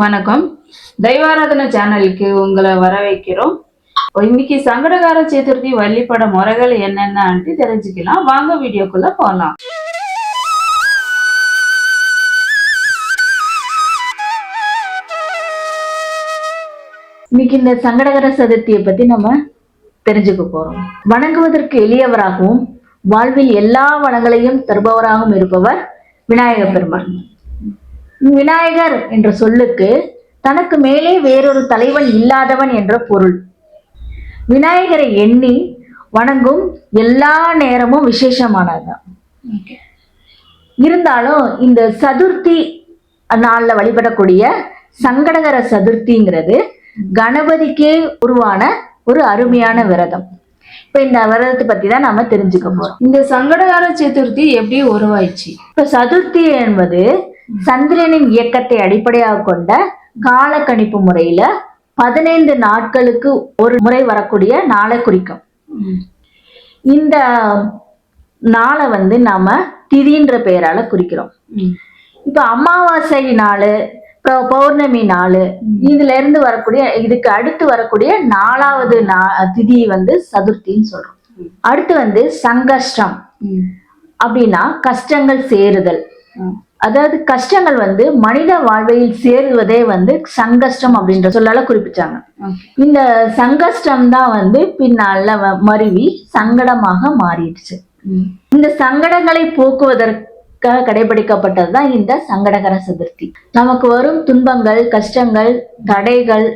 வணக்கம். தெய்வாராதன சேனலுக்கு உங்களை வரவேற்கிறோம். இன்னைக்கு சங்கடகார சதுர்த்தி வழிபட முறைகள் என்னென்னு தெரிஞ்சுக்கலாம். வாங்க வீடியோக்குள்ள போகலாம். இன்னைக்கு இந்த சங்கடகர சதுர்த்தியை பத்தி நம்ம தெரிஞ்சுக்க போறோம். வணங்குவதற்கு எளியவராகவும் வாழ்வில் எல்லா வளங்களையும் தருபவராகவும் இருப்பவர் விநாயக பெருமான். விநாயகர் என்ற சொல்லுக்கு தனக்கு மேலே வேறொரு தலைவன் இல்லாதவன் என்ற பொருள். விநாயகரை எண்ணி வணங்கும் எல்லா நேரமும் விசேஷமானதுதான். இருந்தாலும் இந்த சதுர்த்தி நாள்ல வழிபடக்கூடிய சங்கடகர சதுர்த்திங்கிறது கணபதிக்கே உருவான ஒரு அருமையான விரதம். இப்ப இந்த விரதத்தை பத்தி தான் நாம தெரிஞ்சுக்க போறோம். இந்த சங்கடகர சதுர்த்தி எப்படி உருவாயிச்சு? இப்ப சதுர்த்தி என்பது சந்திரனின் இயக்கத்தை அடிப்படையாக கொண்ட கால கணிப்பு முறையில 15 நாட்களுக்கு ஒரு முறை வரக்கூடிய நாளை குறிக்கும். இந்த நாளை நாம திதின்ற பெயரால குறிக்கிறோம். இப்ப அமாவாசை நாள், பௌர்ணமி நாள், இதுல இருந்து வரக்கூடிய இதுக்கு அடுத்து வரக்கூடிய 4வது திதி சதுர்த்தின்னு சொல்றோம். அடுத்து சங்கஷ்டம் அப்படின்னா கஷ்டங்கள் சேருதல். அதாவது கஷ்டங்கள் மனித வாழ்வையில் சேருவதே சங்கஷ்டம் அப்படின்ற சொல்லால குறிப்பிச்சாங்க. இந்த சங்கஷ்டம் தான் பின்னால மருவி சங்கடமாக மாறிடுச்சு. இந்த சங்கடங்களை போக்குவதற்காக கடைபிடிக்கப்பட்டதுதான் இந்த சங்கடகர சதுர்த்தி. நமக்கு வரும் துன்பங்கள், கஷ்டங்கள், தடைகள்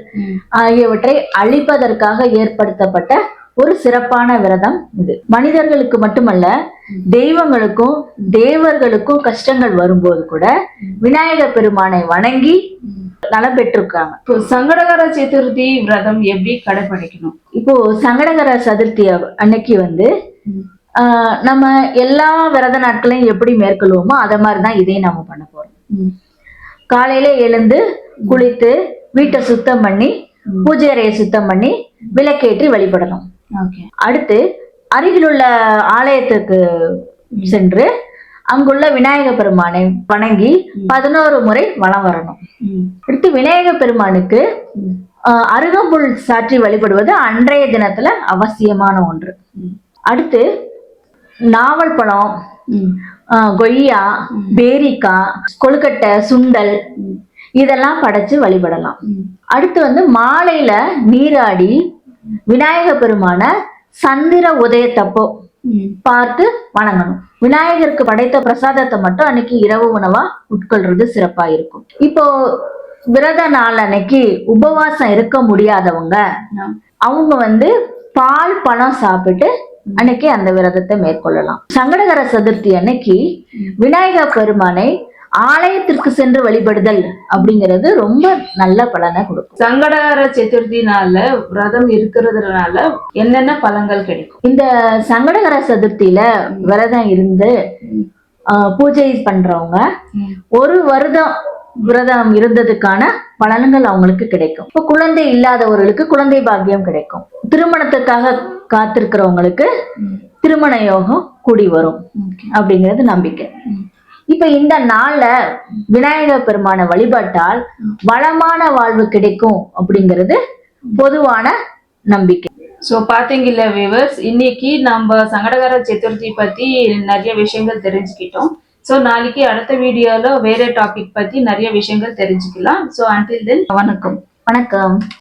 ஆகியவற்றை அழிப்பதற்காக ஏற்படுத்தப்பட்ட ஒரு சிறப்பான விரதம் இது. மனிதர்களுக்கு மட்டுமல்ல, தெய்வங்களுக்கும் தேவர்களுக்கும் கஷ்டங்கள் வரும்போது கூட விநாயக பெருமானை வணங்கி நலம் பெற்றிருக்காங்க. சங்கடகர சதுர்த்தி விரதம் எப்படி கடைபிடிக்கணும்? இப்போ சங்கடகர சதுர்த்தி அன்னைக்கு நம்ம எல்லா விரத நாட்களையும் எப்படி மேற்கொள்வோமோ அத மாதிரிதான் இதையும் நம்ம பண்ண போறோம். காலையில எழுந்து குளித்து வீட்டை சுத்தம் பண்ணி பூஜை அறையை சுத்தம் பண்ணி விளக்கேற்றி வழிபடணும். அடுத்து அருகில் உள்ள ஆலயத்துக்கு சென்று அங்குள்ள விநாயக பெருமானை வணங்கி 11 முறை வலம் வரணும். அடுத்து விநாயக பெருமானுக்கு அருகம்புல் சாற்றி வழிபடுவது அன்றைய தினத்துல அவசியமான ஒன்று. அடுத்து நாவல் பழம், கொய்யா, பேரிக்காய், கொழுக்கட்டை, சுண்டல் இதெல்லாம் படைச்சு வழிபடலாம். அடுத்து மாலையில நீராடி விநாயக பெருமான சந்திர உதயத்தப்போ பார்த்து வணங்கணும். விநாயகருக்கு படைத்த பிரசாதத்தை மட்டும் அன்னைக்கு இரவு உணவா உட்கொள்றது சிறப்பா இருக்கும். இப்போ விரத நாள் அன்னைக்கு உபவாசம் இருக்க முடியாதவங்க அவங்க பால் பழம் சாப்பிட்டு அன்னைக்கு அந்த விரதத்தை மேற்கொள்ளலாம். சங்கடகர சதுர்த்தி அன்னைக்கு விநாயக பெருமானை ஆலயத்திற்கு சென்று வழிபடுதல் அப்படிங்கிறது ரொம்ப நல்ல பலனை கொடுக்கும். சங்கடகர சதுர்த்தி நாள்ல விரதம் இருக்கிறதுனால என்னென்ன பலன்கள் கிடைக்கும்? இந்த சங்கடகர சதுர்த்தியில விரதம் இருந்து பூஜை பண்றவங்க ஒரு வருடம் விரதம் இருந்ததுக்கான பலன்கள் அவங்களுக்கு கிடைக்கும். இப்ப குழந்தை இல்லாதவர்களுக்கு குழந்தை பாக்கியம் கிடைக்கும். திருமணத்துக்காக காத்திருக்கிறவங்களுக்கு திருமண யோகம் கூடி வரும் அப்படிங்கிறது நம்பிக்கை. இப்ப இந்த நாள்ல விநாயக பெருமான வழிபட்டால் வளமான வாழ்வு கிடைக்கும் அப்படிங்கிறது பொதுவான நம்பிக்கை. ஸோ பாத்தீங்கல்ல வியூவர்ஸ், இன்னைக்கு நம்ம சங்கடகர சதுர்த்தி பத்தி நிறைய விஷயங்கள் தெரிஞ்சுக்கிட்டோம். ஸோ நாளைக்கு அடுத்த வீடியோல வேற டாபிக் பத்தி நிறைய விஷயங்கள் தெரிஞ்சுக்கலாம். ஸோ அன்டில் தென் வணக்கம்.